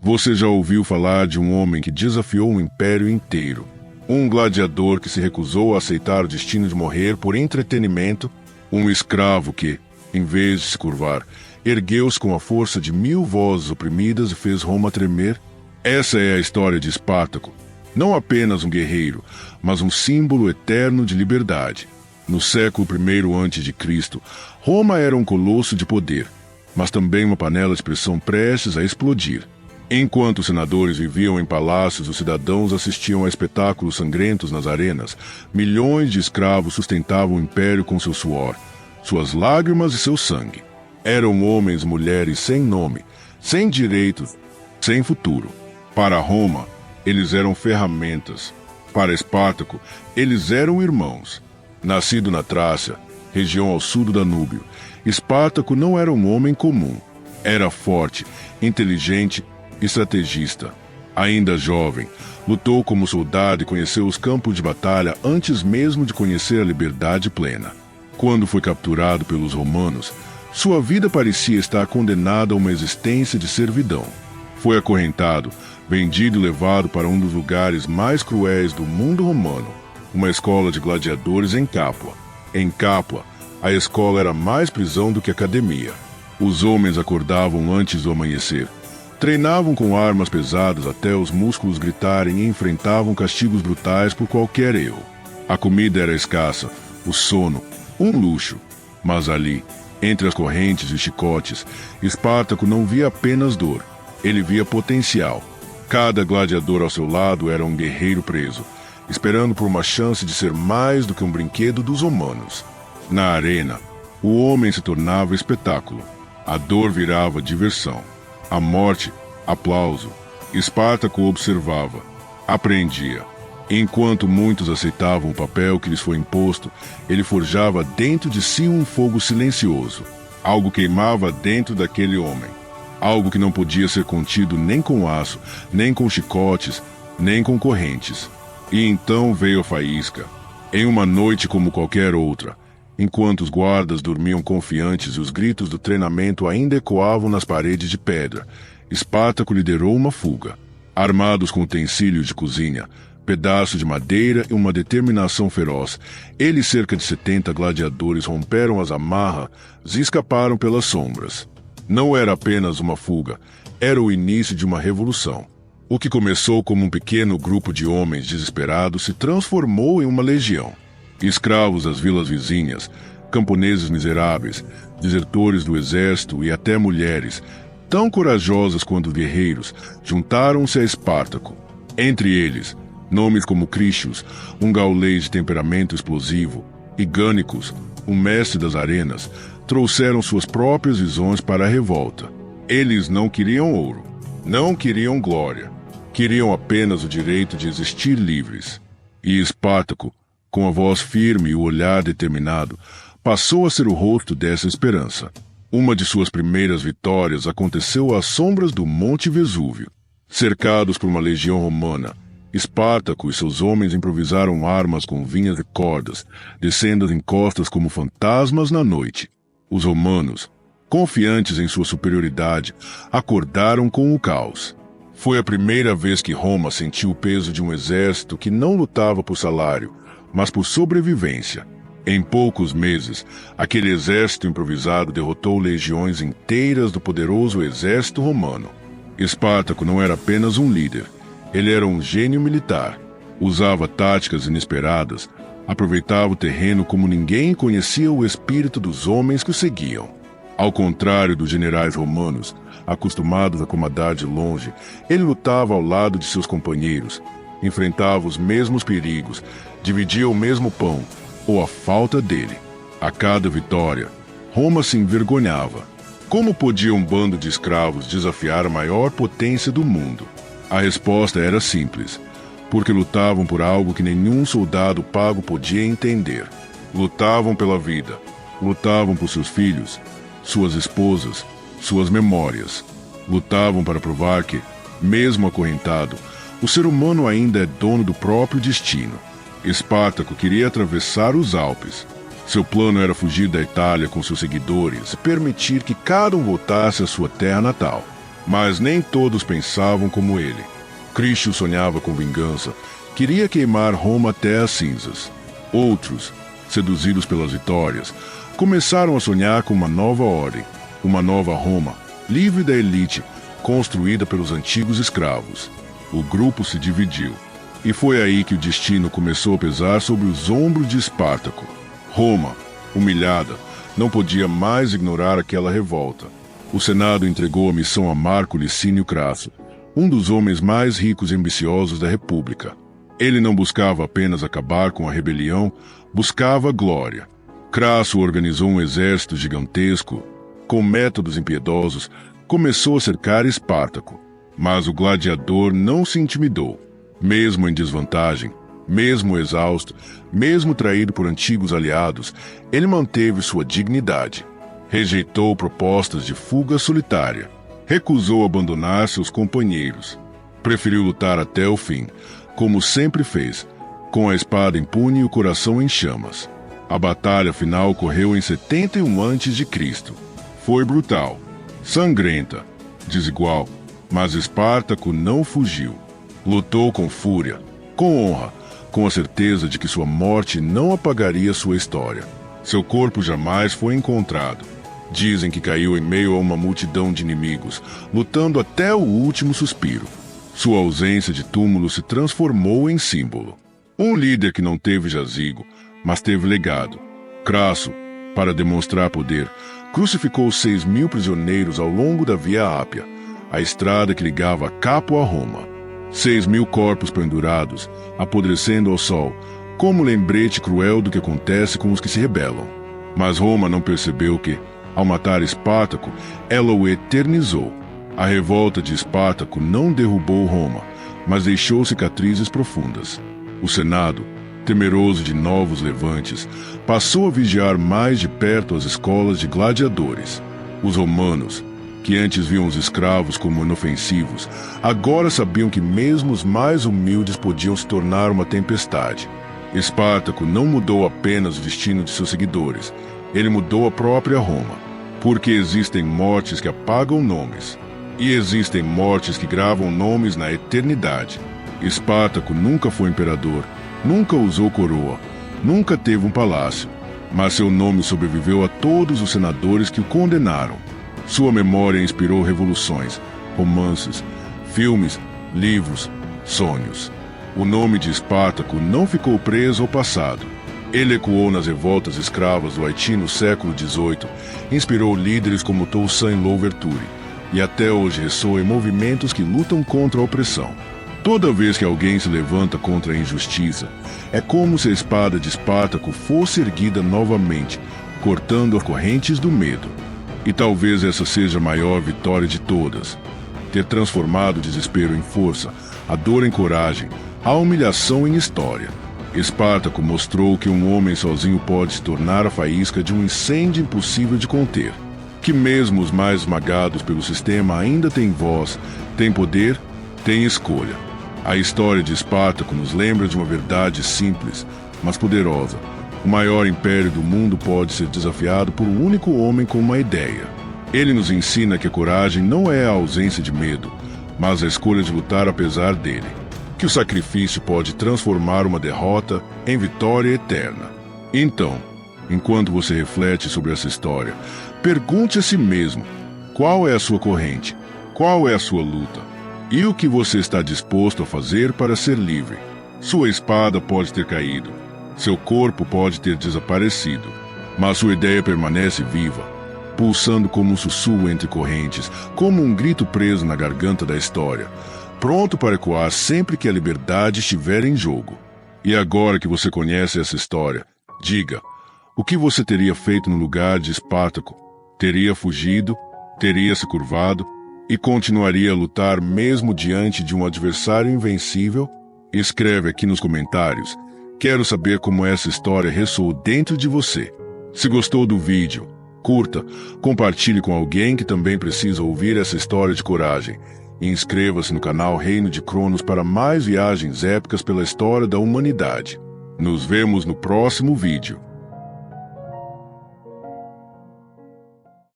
Você já ouviu falar de um homem que desafiou um império inteiro? Um gladiador que se recusou a aceitar o destino de morrer por entretenimento? Um escravo que, em vez de se curvar, ergueu-se com a força de 1000 vozes oprimidas e fez Roma tremer? Essa é a história de Espartaco. Não apenas um guerreiro, mas um símbolo eterno de liberdade. No século I a.C., Roma era um colosso de poder, mas também uma panela de pressão prestes a explodir. Enquanto os senadores viviam em palácios, os cidadãos assistiam a espetáculos sangrentos nas arenas. Milhões de escravos sustentavam o império com seu suor, suas lágrimas e seu sangue. Eram homens e mulheres sem nome, sem direitos, sem futuro. Para Roma, eles eram ferramentas. Para Espartaco, eles eram irmãos. Nascido na Trácia, região ao sul do Danúbio, Espartaco não era um homem comum. Era forte, inteligente, estrategista. Ainda jovem, lutou como soldado e conheceu os campos de batalha antes mesmo de conhecer a liberdade plena. Quando foi capturado pelos romanos, sua vida parecia estar condenada a uma existência de servidão. Foi acorrentado, vendido e levado para um dos lugares mais cruéis do mundo romano, uma escola de gladiadores em Capua. Em Capua, a escola era mais prisão do que academia. Os homens acordavam antes do amanhecer. Treinavam com armas pesadas até os músculos gritarem e enfrentavam castigos brutais por qualquer erro. A comida era escassa, o sono, um luxo. Mas ali, entre as correntes e chicotes, Espartaco não via apenas dor, ele via potencial. Cada gladiador ao seu lado era um guerreiro preso, esperando por uma chance de ser mais do que um brinquedo dos romanos. Na arena, o homem se tornava espetáculo. A dor virava diversão. A morte, aplauso. Espartaco observava, aprendia. Enquanto muitos aceitavam o papel que lhes foi imposto, ele forjava dentro de si um fogo silencioso. Algo queimava dentro daquele homem. Algo que não podia ser contido nem com aço, nem com chicotes, nem com correntes. E então veio a faísca. Em uma noite como qualquer outra, enquanto os guardas dormiam confiantes e os gritos do treinamento ainda ecoavam nas paredes de pedra, Espartaco liderou uma fuga. Armados com utensílios de cozinha, pedaços de madeira e uma determinação feroz, ele e cerca de 70 gladiadores romperam as amarras e escaparam pelas sombras. Não era apenas uma fuga, era o início de uma revolução. O que começou como um pequeno grupo de homens desesperados se transformou em uma legião. Escravos das vilas vizinhas, camponeses miseráveis, desertores do exército e até mulheres, tão corajosas quanto guerreiros, juntaram-se a Espartaco. Entre eles, nomes como Critius, um gaulês de temperamento explosivo, e Gânicos, um mestre das arenas, trouxeram suas próprias visões para a revolta. Eles não queriam ouro, não queriam glória, queriam apenas o direito de existir livres. E Espartaco, com a voz firme e o olhar determinado, passou a ser o rosto dessa esperança. Uma de suas primeiras vitórias aconteceu às sombras do Monte Vesúvio. Cercados por uma legião romana, Espartaco e seus homens improvisaram armas com vinhas e cordas, descendo as encostas como fantasmas na noite. Os romanos, confiantes em sua superioridade, acordaram com o caos. Foi a primeira vez que Roma sentiu o peso de um exército que não lutava por salário, mas por sobrevivência. Em poucos meses, aquele exército improvisado derrotou legiões inteiras do poderoso exército romano. Espartaco não era apenas um líder, ele era um gênio militar. Usava táticas inesperadas, aproveitava o terreno como ninguém conhecia o espírito dos homens que o seguiam. Ao contrário dos generais romanos, acostumados a comandar de longe, ele lutava ao lado de seus companheiros, enfrentava os mesmos perigos, dividia o mesmo pão, ou a falta dele. A cada vitória, Roma se envergonhava. Como podia um bando de escravos desafiar a maior potência do mundo? A resposta era simples, porque lutavam por algo que nenhum soldado pago podia entender. Lutavam pela vida, lutavam por seus filhos, suas esposas, suas memórias. Lutavam para provar que, mesmo acorrentado, o ser humano ainda é dono do próprio destino. Espartaco queria atravessar os Alpes. Seu plano era fugir da Itália com seus seguidores e permitir que cada um voltasse à sua terra natal. Mas nem todos pensavam como ele. Crício sonhava com vingança, queria queimar Roma até as cinzas. Outros, seduzidos pelas vitórias, começaram a sonhar com uma nova ordem, uma nova Roma, livre da elite, construída pelos antigos escravos. O grupo se dividiu, e foi aí que o destino começou a pesar sobre os ombros de Espartaco. Roma, humilhada, não podia mais ignorar aquela revolta. O Senado entregou a missão a Marco Licínio Crasso, um dos homens mais ricos e ambiciosos da República. Ele não buscava apenas acabar com a rebelião, buscava glória. Crasso organizou um exército gigantesco. Com métodos impiedosos, começou a cercar Espartaco. Mas o gladiador não se intimidou. Mesmo em desvantagem, mesmo exausto, mesmo traído por antigos aliados, ele manteve sua dignidade. Rejeitou propostas de fuga solitária. Recusou abandonar seus companheiros. Preferiu lutar até o fim, como sempre fez, com a espada impune e o coração em chamas. A batalha final ocorreu em 71 a.C. Foi brutal, sangrenta, desigual, mas Espartaco não fugiu. Lutou com fúria, com honra, com a certeza de que sua morte não apagaria sua história. Seu corpo jamais foi encontrado. Dizem que caiu em meio a uma multidão de inimigos, lutando até o último suspiro. Sua ausência de túmulo se transformou em símbolo. Um líder que não teve jazigo, mas teve legado. Crasso, para demonstrar poder, crucificou 6.000 prisioneiros ao longo da Via Ápia, a estrada que ligava Capo a Roma. 6.000 corpos pendurados, apodrecendo ao sol, como lembrete cruel do que acontece com os que se rebelam. Mas Roma não percebeu que, ao matar Espartaco, ela o eternizou. A revolta de Espartaco não derrubou Roma, mas deixou cicatrizes profundas. O Senado, temeroso de novos levantes, passou a vigiar mais de perto as escolas de gladiadores. Os romanos, que antes viam os escravos como inofensivos, agora sabiam que mesmo os mais humildes podiam se tornar uma tempestade. Espartaco não mudou apenas o destino de seus seguidores, ele mudou a própria Roma. Porque existem mortes que apagam nomes, e existem mortes que gravam nomes na eternidade. Espartaco nunca foi imperador, nunca usou coroa, nunca teve um palácio, mas seu nome sobreviveu a todos os senadores que o condenaram. Sua memória inspirou revoluções, romances, filmes, livros, sonhos. O nome de Espartaco não ficou preso ao passado. Ele ecoou nas revoltas escravas do Haiti no século XVIII, inspirou líderes como Toussaint Louverture, e até hoje ressoa em movimentos que lutam contra a opressão. Toda vez que alguém se levanta contra a injustiça, é como se a espada de Espartaco fosse erguida novamente, cortando as correntes do medo. E talvez essa seja a maior vitória de todas. Ter transformado o desespero em força, a dor em coragem, a humilhação em história. Espartaco mostrou que um homem sozinho pode se tornar a faísca de um incêndio impossível de conter. Que mesmo os mais esmagados pelo sistema ainda têm voz, têm poder, têm escolha. A história de Espartaco nos lembra de uma verdade simples, mas poderosa. O maior império do mundo pode ser desafiado por um único homem com uma ideia. Ele nos ensina que a coragem não é a ausência de medo, mas a escolha de lutar apesar dele. Que o sacrifício pode transformar uma derrota em vitória eterna. Então, enquanto você reflete sobre essa história, pergunte a si mesmo: qual é a sua corrente? Qual é a sua luta? E o que você está disposto a fazer para ser livre? Sua espada pode ter caído, seu corpo pode ter desaparecido, mas sua ideia permanece viva, pulsando como um sussurro entre correntes, como um grito preso na garganta da história, pronto para ecoar sempre que a liberdade estiver em jogo. E agora que você conhece essa história, diga: o que você teria feito no lugar de Espartaco? Teria fugido? Teria se curvado? E continuaria a lutar mesmo diante de um adversário invencível? Escreve aqui nos comentários. Quero saber como essa história ressoou dentro de você. Se gostou do vídeo, curta, compartilhe com alguém que também precisa ouvir essa história de coragem. E inscreva-se no canal Reino de Cronos para mais viagens épicas pela história da humanidade. Nos vemos no próximo vídeo.